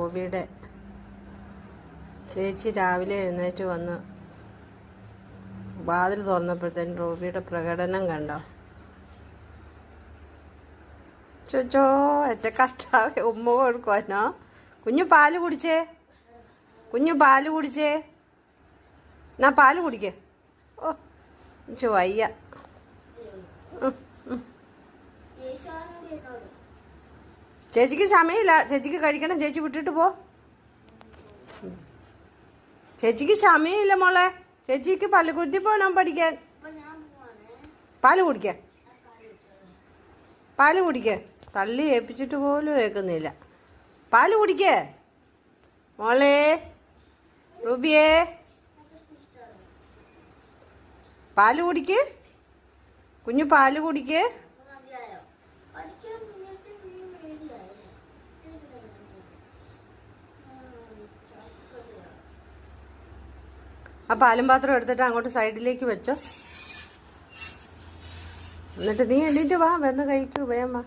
റൂബിയുടെ ചേച്ചി രാവിലെ എഴുന്നേറ്റ് വന്ന് വാതിൽ തുറന്നപ്പോഴത്തേനും റൂബിയുടെ പ്രകടനം കണ്ടോ? ചോച്ചോ ഏറ്റ കഷ്ടാവേ ഉമ്മ കൊടുക്കുവാനോ? കുഞ്ഞു പാല് കുടിച്ചേ, കുഞ്ഞു പാല് കുടിച്ചേ, എന്നാ പാല് കുടിക്കേ. ഓ വയ്യ. ചേച്ചിക്ക് സമയമില്ല, ചേച്ചിക്ക് കഴിക്കണം, ചേച്ചി വിട്ടിട്ട് പോ. ചേച്ചിക്ക് സമയമില്ല മോളെ, ചേച്ചിക്ക് പള്ളിക്കുത്തി പോകണം പഠിക്കാൻ. പാല് കുടിക്ക, പാല് കുടിക്ക. തള്ളി ഏൽപ്പിച്ചിട്ട് പോലും കേൾക്കുന്നില്ല. പാല് കുടിക്കേ മോളെ, റൂബിയേ പാല് കുടിക്ക്, കുഞ്ഞു പാല് കുടിക്ക്. ആ പാലും പാത്രം എടുത്തിട്ട് അങ്ങോട്ട് സൈഡിലേക്ക് വെച്ചോ. എന്നിട്ട് നീ എണീറ്റ് വാ, വന്ന് കഴിക്കൂ, വേഗം വാ.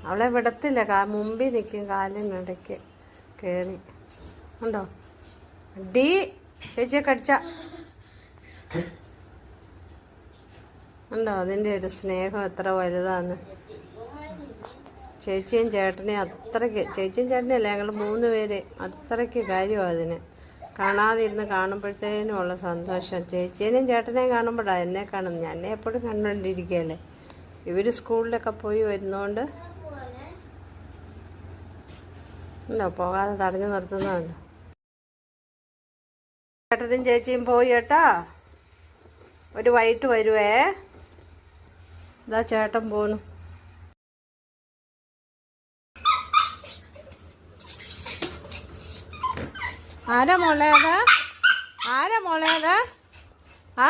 അവളെ വിടത്തില്ല, മുമ്പിൽ നിൽക്കും, കാലിനിടയ്ക്ക് കയറി. ഉണ്ടോ ഡി ചേച്ചിയെ കടിച്ച ഉണ്ടോ? അതിൻ്റെ ഒരു സ്നേഹം എത്ര വലുതാന്ന്. ചേച്ചിയും ചേട്ടനെയും അത്രയ്ക്ക്, ചേച്ചിയും ചേട്ടനെയല്ല, ഞങ്ങൾ 3 പേര് അത്രയ്ക്ക് കാര്യമാണ് അതിന്. കാണാതിരുന്ന് കാണുമ്പോഴത്തേനും ഉള്ള സന്തോഷം. ചേച്ചീനെയും ചേട്ടനെയും കാണുമ്പോഴാണ് എന്നെ കാണുന്നത്. ഞാൻ എന്നെ എപ്പോഴും കണ്ടുകൊണ്ടിരിക്കുകയല്ലേ. ഇവർ സ്കൂളിലൊക്കെ പോയി വരുന്നതുകൊണ്ട് ഇല്ലോ പോകാതെ തടഞ്ഞു നിർത്തുന്നുണ്ട്. ചേട്ടനും ചേച്ചിയും പോയി കേട്ടാ. ഒരു വൈകിട്ട് വരുവേ. ഇതാ ചേട്ടൻ പോണു. ആരാ മോളെ അത്? ആരാ മോളെ അത്?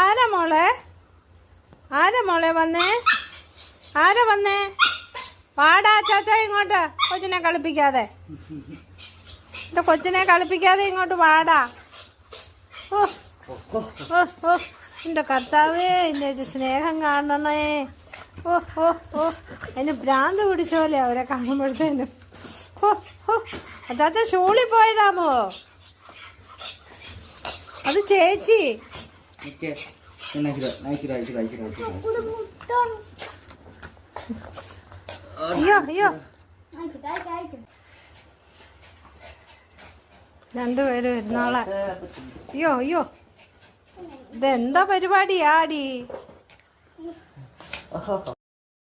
ആരാ മോളെ? ആരാ മോളെ വന്നേ? ആരാ വന്നേ? വാടാ ചാച്ച ഇങ്ങോട്ട്. കൊച്ചിനെ കളിപ്പിക്കാതെ, എന്റെ കൊച്ചിനെ കളിപ്പിക്കാതെ ഇങ്ങോട്ട് വാടാ. ഓ ഓ ഓ എന്റെ കർത്താവേ, എൻ്റെ ഒരു സ്നേഹം കാണണേ. ഓ ഓ ഓ അതിന് ഭ്രാന്ത് പിടിച്ച പോലെ അവരെ കാണുമ്പോഴത്തേനും. ഓ ഓ ചാച്ച ഷൂളിൽ പോയതാമോ? അത് ചേച്ചി. അയ്യോ അയ്യോ, 2 പേര് വരുന്നാളെ. അയ്യോ അയ്യോ, ഇതെന്താ പരിപാടിയാടി?